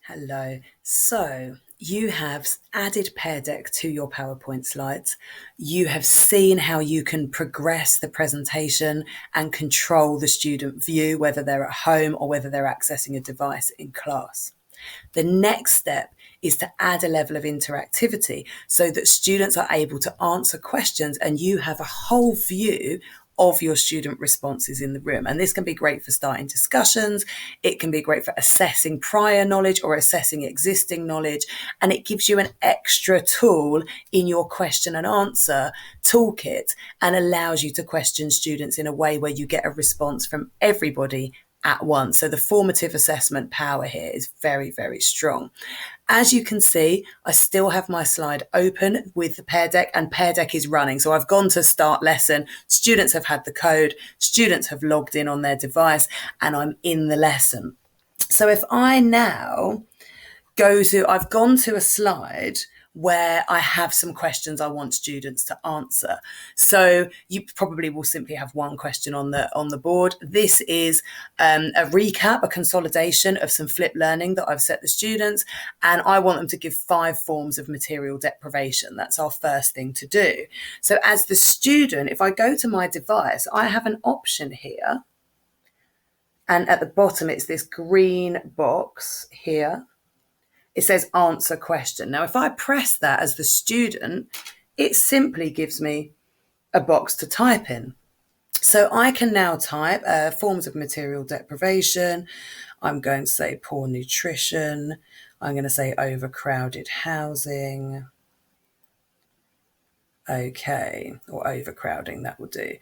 Hello. So you have added Pear Deck to your PowerPoint slides. You have seen how you can progress the presentation and control the student view, whether they're at home or whether they're accessing a device in class. The next step is to add a level of interactivity so that students are able to answer questions and you have a whole view of your student responses in the room. And this can be great for starting discussions. It can be great for assessing prior knowledge or assessing existing knowledge. And it gives you an extra tool in your question and answer toolkit and allows you to question students in a way where you get a response from everybody at once. So the formative assessment power here is very, very strong. As you can see, I still have my slide open with the Pear Deck and Pear Deck is running. So I've gone to start lesson. Students have had the code. Students have logged in on their device and I'm in the lesson. So if I now I've gone to a slide where I have some questions I want students to answer. So you probably will simply have one question on the board. This is a recap, a consolidation of some flipped learning that I've set the students, and I want them to give 5 forms of material deprivation. That's our first thing to do. So as the student, if I go to my device, I have an option here, and at the bottom it's this green box here. It says answer question. Now, if I press that as the student, it simply gives me a box to type in. So I can now type forms of material deprivation. I'm going to say poor nutrition. I'm going to say overcrowded housing. Okay, or overcrowding, that will do.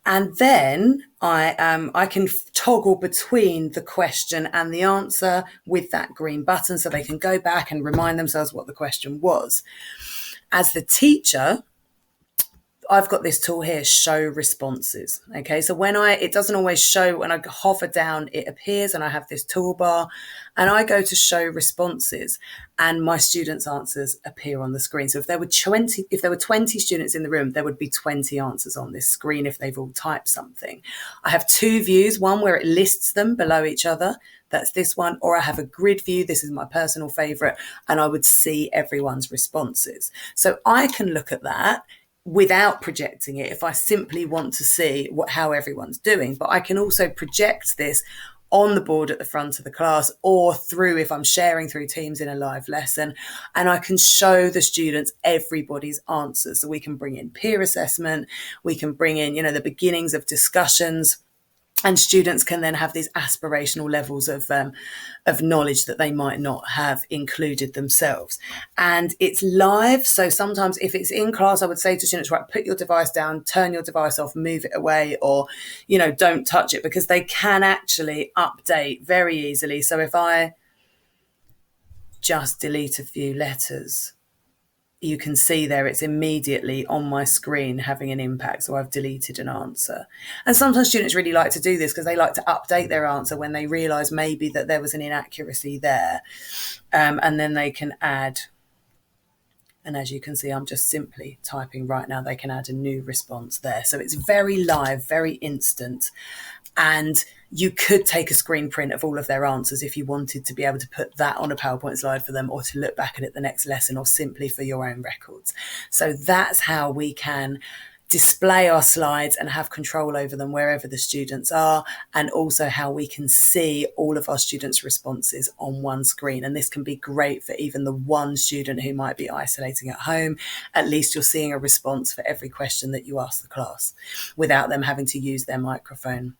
And then I can toggle between the question and the answer with that green button so they can go back and remind themselves what the question was. As the teacher, I've got this tool here, show responses. Okay, so it doesn't always show, when I hover down, it appears and I have this toolbar and I go to show responses and my students' answers appear on the screen. So if there were 20 students in the room, there would be 20 answers on this screen if they've all typed something. I have 2 views, one where it lists them below each other. That's this one, or I have a grid view. This is my personal favorite, and I would see everyone's responses. So I can look at that without projecting it if I simply want to see how everyone's doing. But I can also project this on the board at the front of the class or through, if I'm sharing through Teams in a live lesson, and I can show the students everybody's answers. So we can bring in peer assessment, we can bring in, the beginnings of discussions, and students can then have these aspirational levels of knowledge that they might not have included themselves. And it's live. So sometimes if it's in class, I would say to students, right, put your device down, turn your device off, move it away, or, don't touch it, because they can actually update very easily. So if I just delete a few letters, you can see there it's immediately on my screen having an impact. So I've deleted an answer. And sometimes students really like to do this because they like to update their answer when they realise maybe that there was an inaccuracy there. And then they can add. And as you can see, I'm just simply typing right now. They can add a new response there. So it's very live, very instant. And you could take a screen print of all of their answers if you wanted to be able to put that on a PowerPoint slide for them, or to look back at it the next lesson, or simply for your own records. So that's how we can display our slides and have control over them wherever the students are, and also how we can see all of our students' responses on one screen. And this can be great for even the one student who might be isolating at home. At least you're seeing a response for every question that you ask the class without them having to use their microphone.